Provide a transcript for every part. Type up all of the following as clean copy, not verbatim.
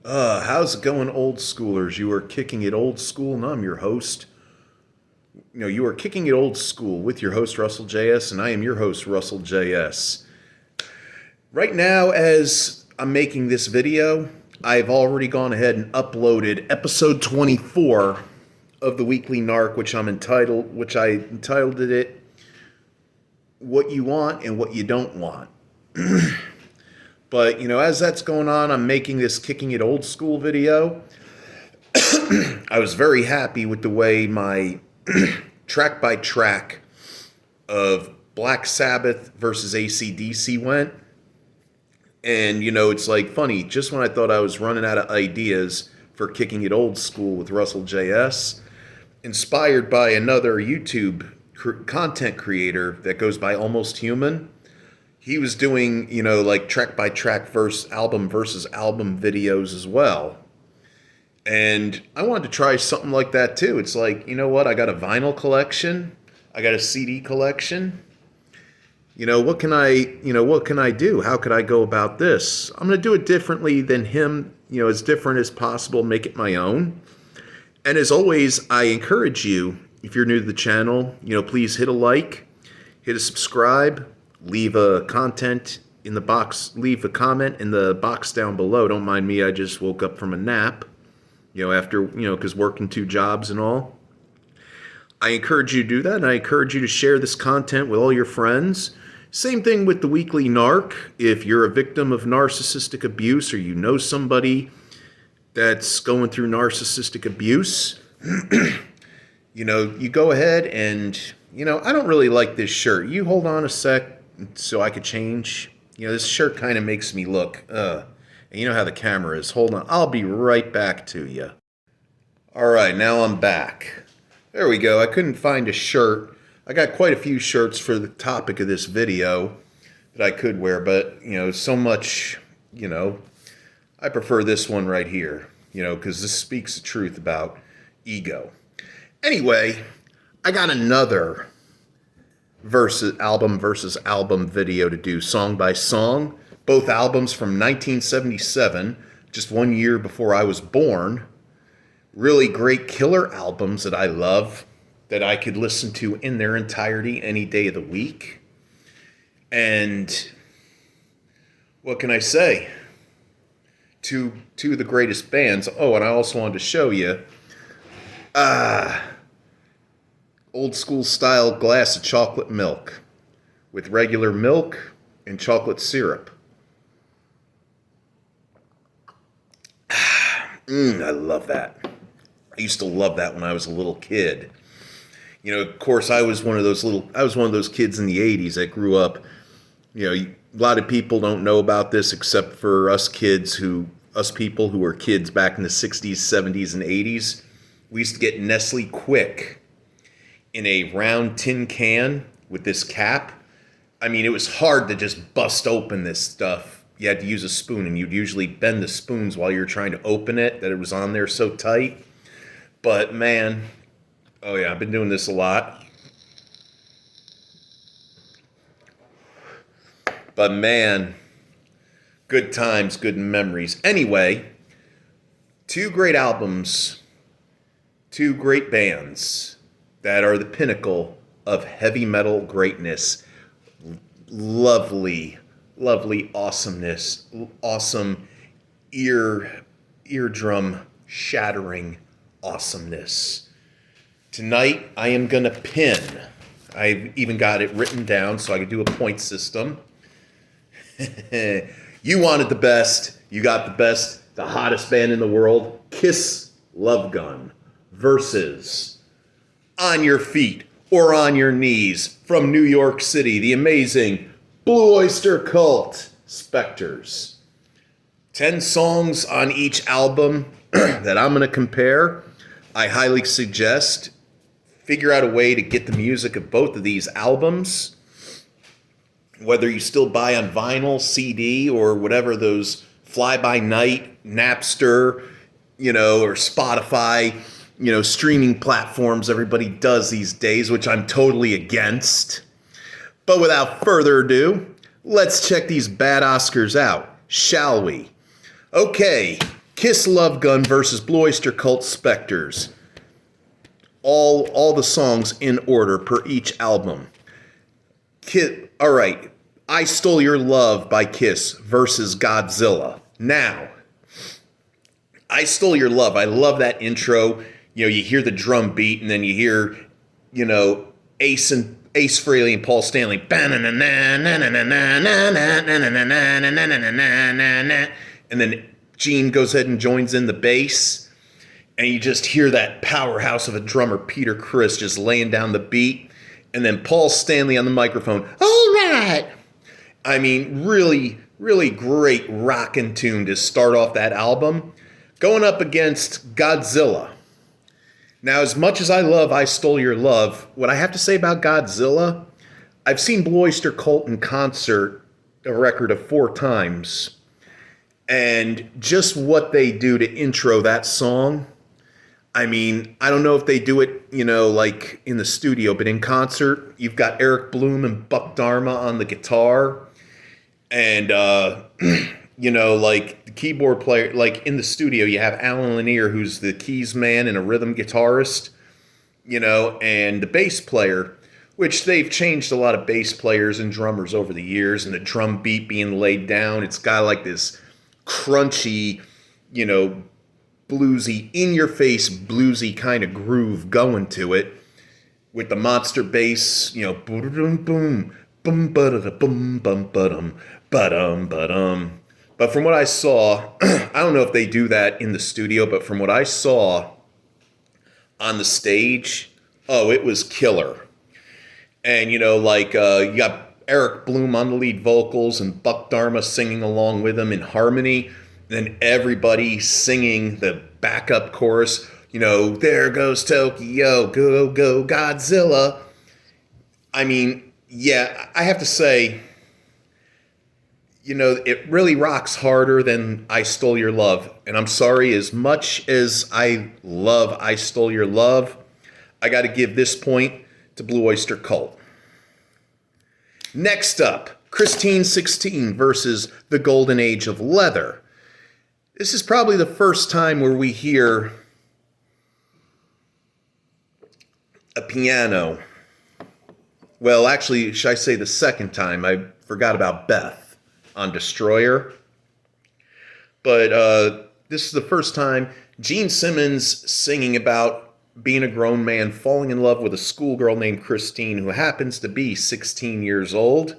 How's it going, old schoolers? You are kicking it old school, and I'm your host. You are kicking it old school with your host, Russell J.S., and I am your host, Russell J.S. Right now, as I'm making this video, I've already gone ahead and uploaded episode 24 of the Weekly Narc, which I entitled it, What You Want and What You Don't Want. But, as that's going on, I'm making this Kicking It Old School video. I was very happy with the way my track by track of Black Sabbath versus AC/DC went. And, it's like funny, just when I thought I was running out of ideas for Kicking It Old School with Russell J.S., inspired by another YouTube content creator that goes by Almost Human. He was doing, like track by track versus album videos as well. And I wanted to try something like that too. It's like, I got a vinyl collection. I got a CD collection. What can I do? How could I go about this? I'm going to do it differently than him, as different as possible, make it my own. And as always, I encourage you, if you're new to the channel, please hit a like, hit a subscribe, leave a comment in the box down below. Don't mind me, I just woke up from a nap, after, because working 2 jobs and all. I encourage you to do that, and I encourage you to share this content with all your friends. Same thing with the Weekly Narc. If you're a victim of narcissistic abuse or you know somebody that's going through narcissistic abuse, you go ahead and, I don't really like this shirt. You hold on a sec so I could change. This shirt kind of makes me look, and you know how the camera is. Hold on. I'll be right back to you. All right, now I'm back. There we go. I couldn't find a shirt. I got quite a few shirts for the topic of this video that I could wear, but, so much, I prefer this one right here, because this speaks the truth about ego. Anyway, I got another versus album video to do, song by song. Both albums from 1977, just 1 year before I was born. Really great killer albums that I love, that I could listen to in their entirety any day of the week. And what can I say? Two of the greatest bands. Oh, and I also wanted to show you old school style glass of chocolate milk with regular milk and chocolate syrup. I love that. I used to love that when I was a little kid. Of course, I was one of those kids in the 80s that grew up, a lot of people don't know about this except for us people who were kids back in the 60s, 70s, and 80s. We used to get Nestle Quick in a round tin can with this cap. I mean, it was hard to just bust open this stuff. You had to use a spoon, and you'd usually bend the spoons while you're trying to open it, that it was on there so tight. But man, oh yeah, I've been doing this a lot. But man, good times, good memories. Anyway, 2 great albums, 2 great bands that are the pinnacle of heavy metal greatness. Lovely, lovely awesomeness. Awesome eardrum shattering awesomeness. Tonight, I am going to pin. I've even got it written down so I can do a point system. You wanted the best. You got the best. The hottest band in the world. Kiss Love Gun versus On Your Feet or On Your Knees from New York City, the amazing Blue Oyster Cult Spectres. 10 songs on each album that I'm going to compare. I highly suggest figure out a way to get the music of both of these albums, whether you still buy on vinyl, CD, or whatever those fly-by-night, Napster, or Spotify, streaming platforms everybody does these days, which I'm totally against. But without further ado, let's check these bad Oscars out, shall we? Okay, Kiss Love Gun versus Blue Oyster Cult Spectres. All the songs in order per each album. All right. I Stole Your Love by Kiss versus Godzilla. Now, I Stole Your Love. I love that intro. You hear the drum beat, and then you hear, Ace Frehley and Paul Stanley. And then Gene goes ahead and joins in the bass. And you just hear that powerhouse of a drummer, Peter Criss, just laying down the beat. And then Paul Stanley on the microphone. All right. I mean, really, really great rockin' tune to start off that album. Going up against Godzilla. Now, as much as I love I Stole Your Love, what I have to say about Godzilla, I've seen Blue Oyster Cult in concert a record of 4 times. And just what they do to intro that song, I mean, I don't know if they do it, like in the studio, but in concert, you've got Eric Bloom and Buck Dharma on the guitar. And, like the keyboard player, like in the studio, you have Alan Lanier, who's the keys man and a rhythm guitarist, and the bass player, which they've changed a lot of bass players and drummers over the years, and the drum beat being laid down. It's got like this crunchy, bluesy, in-your-face bluesy kind of groove going to it with the monster bass, boom, boom, boom, boom, bum, ba-dum, ba-dum, ba-dum. But from what I saw, I don't know if they do that in the studio, but from what I saw on the stage, it was killer. And, you got Eric Bloom on the lead vocals and Buck Dharma singing along with him in harmony. Then everybody singing the backup chorus, there goes Tokyo, go, go, Godzilla. I mean, yeah, I have to say, it really rocks harder than I Stole Your Love. And I'm sorry, as much as I love I Stole Your Love, I got to give this point to Blue Oyster Cult. Next up, Christine 16 versus The Golden Age of Leather. This is probably the first time where we hear a piano. Well, actually, should I say the second time? I forgot about Beth on Destroyer. But this is the first time Gene Simmons singing about being a grown man falling in love with a schoolgirl named Christine who happens to be 16 years old.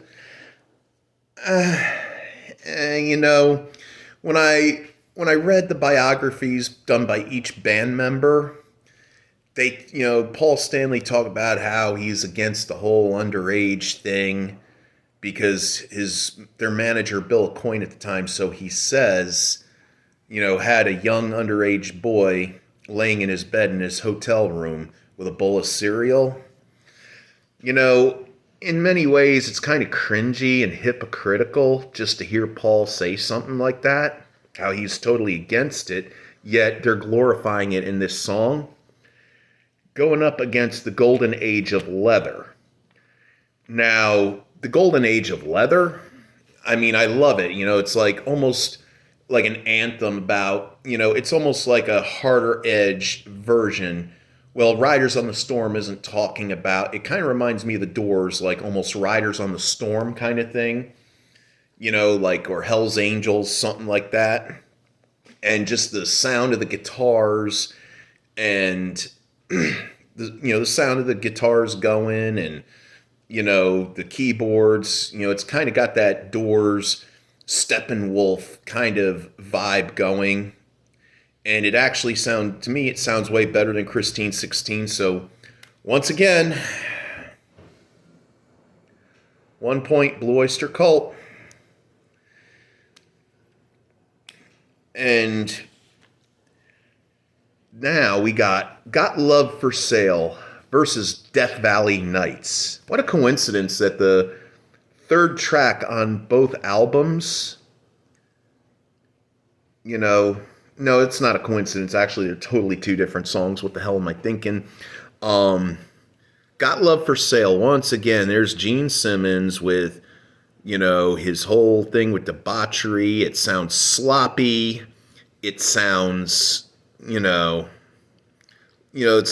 When I read the biographies done by each band member, they, Paul Stanley talked about how he's against the whole underage thing because their manager, Bill Coyne at the time, so he says, had a young underage boy laying in his bed in his hotel room with a bowl of cereal. In many ways, it's kind of cringy and hypocritical just to hear Paul say something like that, how he's totally against it, yet they're glorifying it in this song. Going up against the Golden Age of Leather. Now, the Golden Age of Leather, I mean, I love it. It's like almost like an anthem about, it's almost like a harder edge version. Well, Riders on the Storm isn't talking about, it kind of reminds me of the Doors, like almost Riders on the Storm kind of thing, or Hell's Angels, something like that. And just the sound of the guitars and, the sound of the guitars going and, the keyboards, it's kind of got that Doors, Steppenwolf kind of vibe going. And it actually to me, it sounds way better than Christine 16. So once again, 1 point Blue Oyster Cult. And now we got Love for Sale versus Death Valley Nights. What a coincidence that the third track on both albums, no, it's not a coincidence. Actually, they're totally 2 different songs. What the hell am I thinking? Got Love for Sale. Once again, there's Gene Simmons with, his whole thing with debauchery. It sounds sloppy. it sounds, it's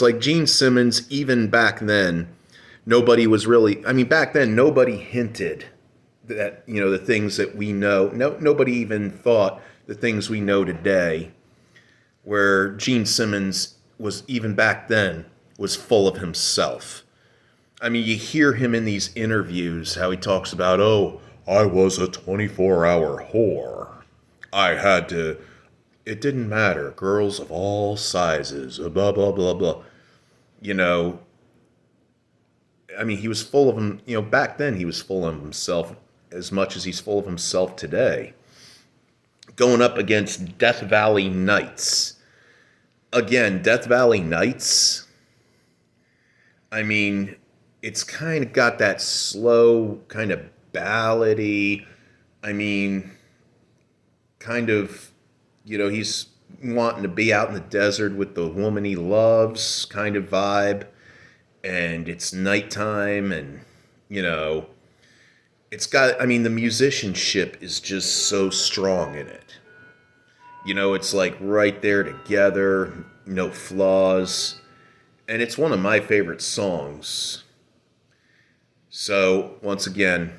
like Gene Simmons, even back then, nobody was really, I mean, back then, nobody hinted that, the things that we know, nobody even thought the things we know today, where Gene Simmons was, even back then, was full of himself. I mean, you hear him in these interviews, how he talks about, oh, I was a 24-hour whore. I had to, it didn't matter, girls of all sizes, blah, blah, blah, blah. I mean, he was full of him, back then he was full of himself as much as he's full of himself today. Going up against Death Valley Nights. Again, Death Valley Nights, I mean, it's kind of got that slow, kind of ballady, I mean, kind of, he's wanting to be out in the desert with the woman he loves kind of vibe. And it's nighttime and, it's got, I mean, the musicianship is just so strong in it. It's like right there together, no flaws. And it's one of my favorite songs. So, once again,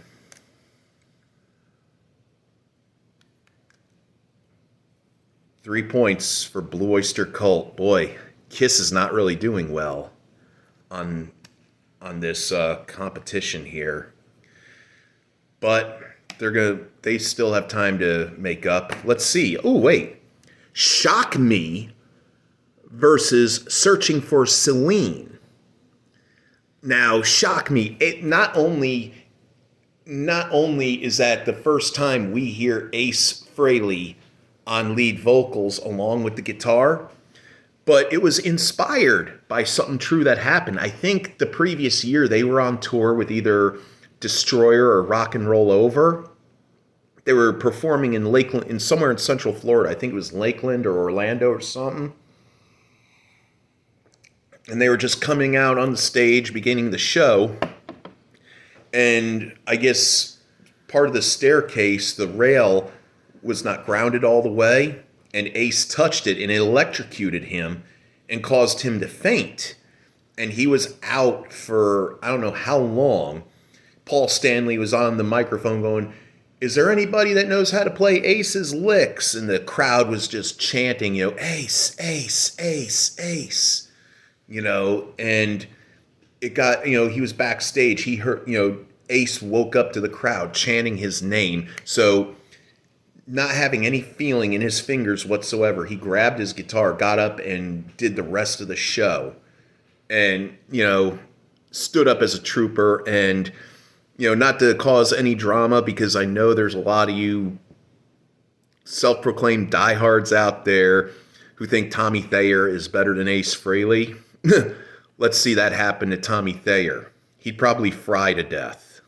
Three points for Blue Oyster Cult. Boy, Kiss is not really doing well on this competition here. But they still have time to make up. Let's see. Oh, wait. Shock Me versus Searching for Celine. Now, Shock Me, it not only is that the first time we hear Ace Frehley on lead vocals along with the guitar, but it was inspired by something true that happened. I think the previous year they were on tour with either Destroyer or Rock and Roll Over. They were performing in Lakeland, somewhere in Central Florida. I think it was Lakeland or Orlando or something. And they were just coming out on the stage, beginning the show. And I guess part of the staircase, the rail, was not grounded all the way. And Ace touched it and it electrocuted him and caused him to faint. And he was out for I don't know how long. Paul Stanley was on the microphone going, "Is there anybody that knows how to play Ace's licks?" And the crowd was just chanting, Ace, Ace, Ace, Ace. And it got, he was backstage. He heard, Ace woke up to the crowd chanting his name. So not having any feeling in his fingers whatsoever, he grabbed his guitar, got up, and did the rest of the show. And, stood up as a trooper. And, not to cause any drama, because I know there's a lot of you self-proclaimed diehards out there who think Tommy Thayer is better than Ace Frehley. Let's see that happen to Tommy Thayer. He'd probably fry to death.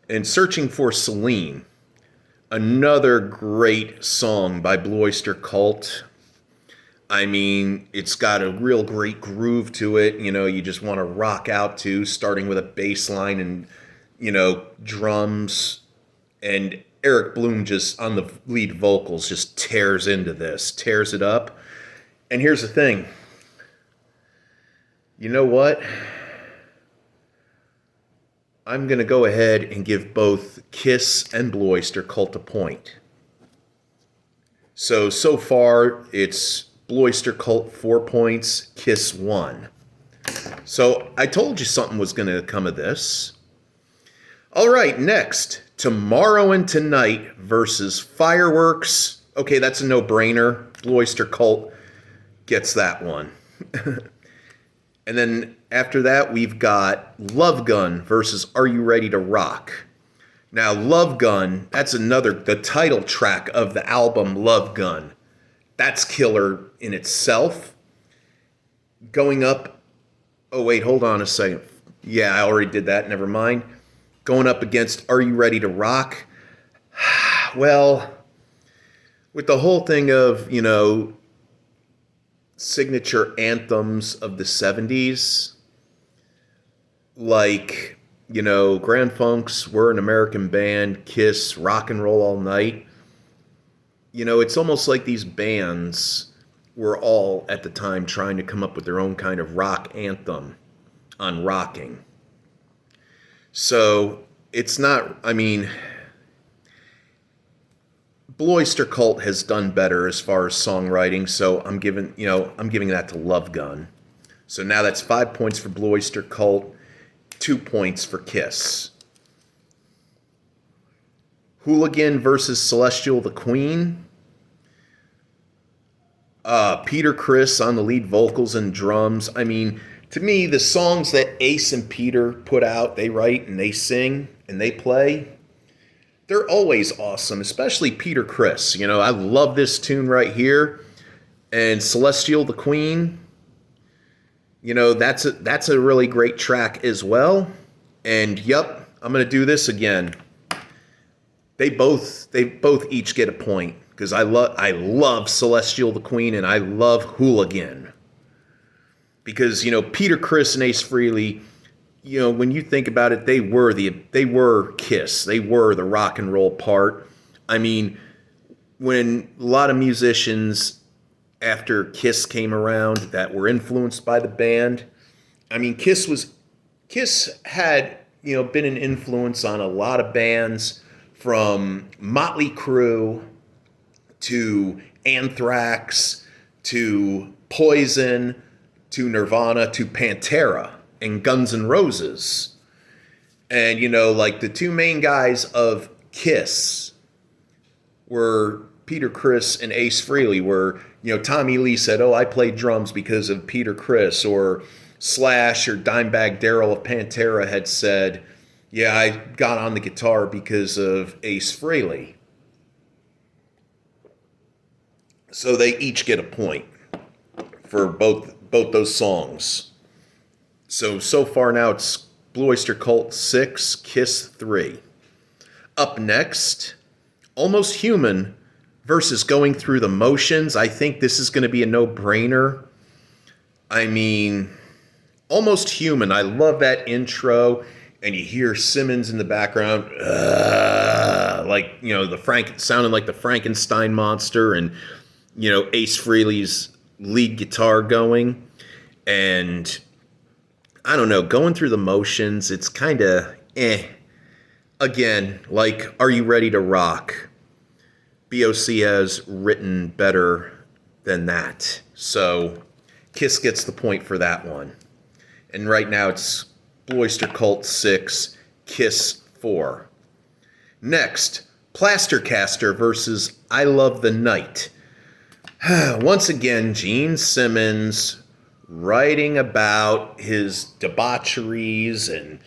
And Searching for Celine, another great song by Blue Oyster Cult. I mean, it's got a real great groove to it. You just want to rock out to, starting with a bass line and, drums. And Eric Bloom just on the lead vocals just tears into this, tears it up. And here's the thing. You know what? I'm going to go ahead and give both Kiss and Blue Oyster Cult a point. So far, it's Blue Oyster Cult 4 points, Kiss 1. So I told you something was going to come of this. All right, next, Tomorrow and Tonight versus Fireworks. Okay, that's a no-brainer. Blue Oyster Cult gets that one. And then after that, we've got Love Gun versus Are You Ready to Rock? Now, Love Gun, that's the title track of the album Love Gun. That's killer in itself. Going up, oh wait, hold on a second. Yeah, I already did that, never mind. Going up against Are You Ready to Rock? Well, with the whole thing of, signature anthems of the 70s, like, Grand Funk's We're an American Band, Kiss, Rock and Roll All Night, it's almost like these bands were all at the time trying to come up with their own kind of rock anthem on rocking. So it's not, Blue Oyster Cult has done better as far as songwriting, so I'm giving that to Love Gun. So now that's 5 points for Blue Oyster Cult, 2 points for Kiss. Hooligan versus Celestial the Queen. Peter Criss on the lead vocals and drums. To me, the songs that Ace and Peter put out, they write and they sing and they play, they're always awesome, especially Peter Criss. I love this tune right here. And Celestial the Queen, that's a really great track as well. And yep, I'm going to do this again. They both each get a point because I love Celestial the Queen and I love Hooligan. Because, Peter Criss and Ace Frehley, when you think about it, they were Kiss. They were the rock and roll part. When a lot of musicians after Kiss came around that were influenced by the band, Kiss had, been an influence on a lot of bands from Motley Crue to Anthrax to Poison to Nirvana to Pantera and Guns N' Roses. And, the two main guys of Kiss were Peter Criss and Ace Frehley, where, Tommy Lee said, "Oh, I played drums because of Peter Criss," or Slash or Dimebag Darrell of Pantera had said, "Yeah, I got on the guitar because of Ace Frehley." So they each get a point for both those songs. So far now it's Blue Oyster Cult 6, Kiss 3. Up next, Almost Human versus Going Through the Motions. I think this is going to be a no-brainer. Almost Human, I love that intro, and you hear Simmons in the background, sounding like the Frankenstein monster, and, Ace Frehley's lead guitar going. And I don't know, Going Through the Motions, it's kind of Again, like Are You Ready to Rock? BOC has written better than that. So Kiss gets the point for that one. And right now it's Blue Oyster Cult 6, Kiss 4. Next, Plastercaster versus I Love the Night. Once again, Gene Simmons writing about his debaucheries and,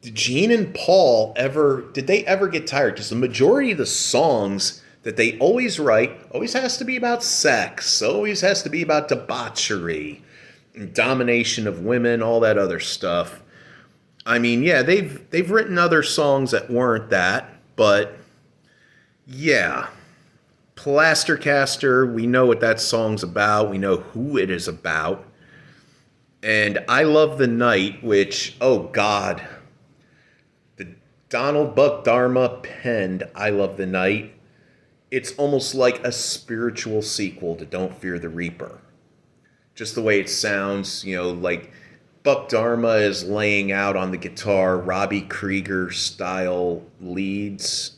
did Gene and Paul did they ever get tired? Because the majority of the songs that they always write always has to be about sex, always has to be about debauchery, and domination of women, all that other stuff. They've written other songs that weren't that, but yeah. Plastercaster, we know what that song's about. We know who it is about. And I Love the Night, which, oh God, the Donald Buck Dharma penned I Love the Night. It's almost like a spiritual sequel to Don't Fear the Reaper. Just the way it sounds, like Buck Dharma is laying out on the guitar, Robbie Krieger style leads,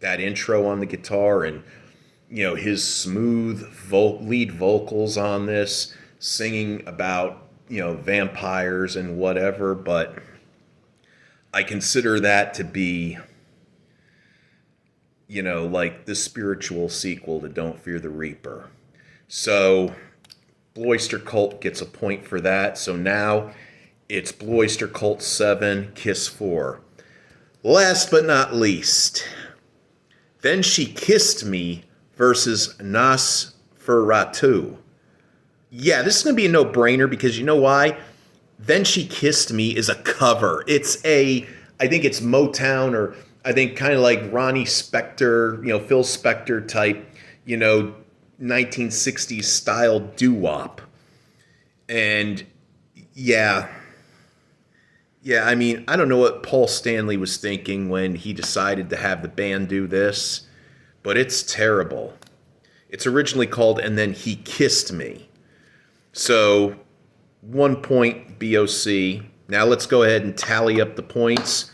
that intro on the guitar, and his smooth lead vocals on this, singing about, vampires and whatever, but I consider that to be, like the spiritual sequel to Don't Fear the Reaper. So Blue Oyster Cult gets a point for that. So now it's Blue Oyster Cult 7, Kiss 4. Last but not least, Then She Kissed Me versus Nosferatu. Yeah, this is going to be a no-brainer because you know why? Then She Kissed Me is a cover. I think it's Motown, or I think kind of like Ronnie Spector, Phil Spector type, 1960s style doo-wop. And yeah, Yeah, I mean, I don't know what Paul Stanley was thinking when he decided to have the band do this, but it's terrible. It's originally called And Then He Kissed Me. So, 1 point BOC. Now let's go ahead and tally up the points.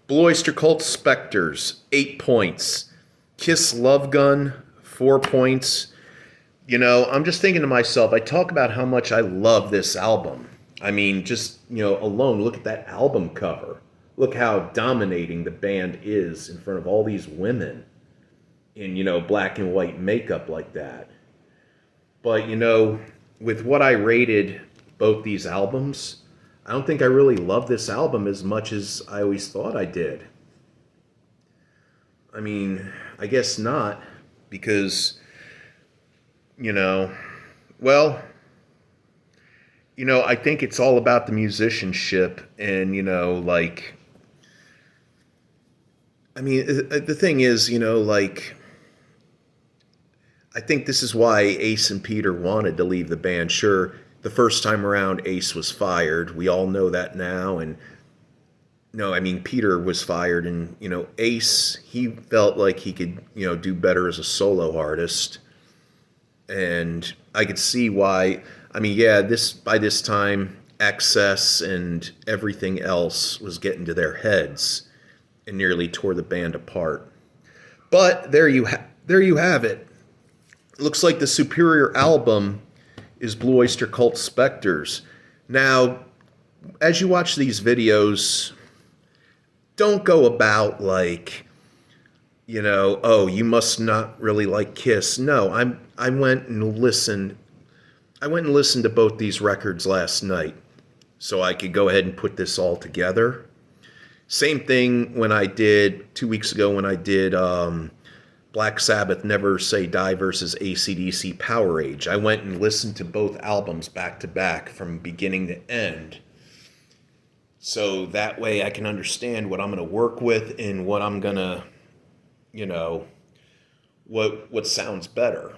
Blue Oyster Cult Spectres, 8 points. Kiss Love Gun, 4 points. You know, I'm just thinking to myself, I talk about how much I love this album. I mean, just, alone, look at that album cover. Look how dominating the band is in front of all these women in, black and white makeup like that. But, with what I rated both these albums, I don't think I really love this album as much as I always thought I did. I mean, I guess not, because, well, I think it's all about the musicianship and, I mean, the thing is, I think this is why Ace and Peter wanted to leave the band. Sure, the first time around, Ace was fired. We all know that now. And no, I mean, Peter was fired. And, Ace, he felt like he could, do better as a solo artist. And I could see why. I mean, yeah, by this time, Excess and everything else was getting to their heads and nearly tore the band apart. But there you have it. Looks like the superior album is Blue Oyster Cult Spectres. Now, as you watch these videos, don't go about like, oh, you must not really like Kiss. No, I went and listened to both these records last night so I could go ahead and put this all together. Same thing when I did 2 weeks ago when I did Black Sabbath Never Say Die versus AC/DC Power Age. I went and listened to both albums back to back from beginning to end. So that way I can understand what I'm going to work with and what I'm going to, what sounds better.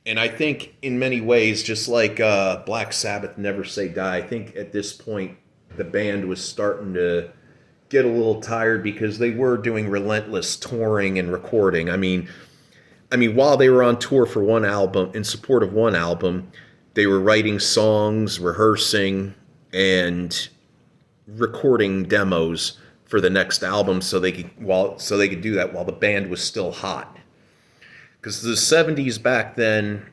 And I think in many ways, just like Black Sabbath Never Say Die, I think at this point the band was starting to get a little tired because they were doing relentless touring and recording. I mean, while they were on tour for one album, in support of one album, they were writing songs, rehearsing, and recording demos for the next album so they could do that while the band was still hot. Because the 70s back then,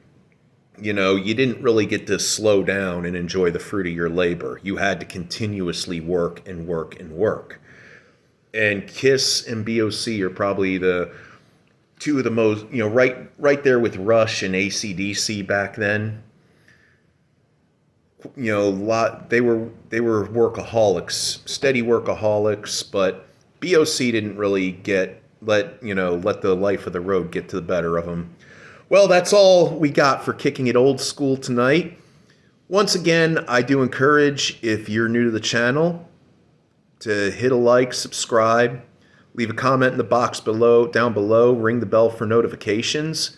you didn't really get to slow down and enjoy the fruit of your labor. You had to continuously work and work and work. And Kiss and BOC are probably the two of the most, right there with Rush and AC/DC back then. They were workaholics, steady workaholics, but BOC didn't really let the life of the road get to the better of them. Well, that's all we got for Kicking It Old School tonight. Once again, I do encourage, if you're new to the channel, to hit a like, subscribe, leave a comment in the box down below, ring the bell for notifications.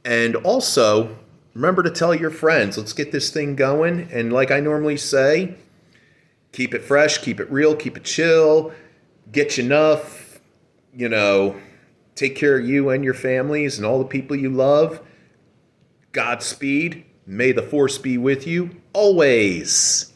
And also, remember to tell your friends. Let's get this thing going. And like I normally say, keep it fresh, keep it real, keep it chill, get you enough, take care of you and your families and all the people you love. Godspeed. May the force be with you always.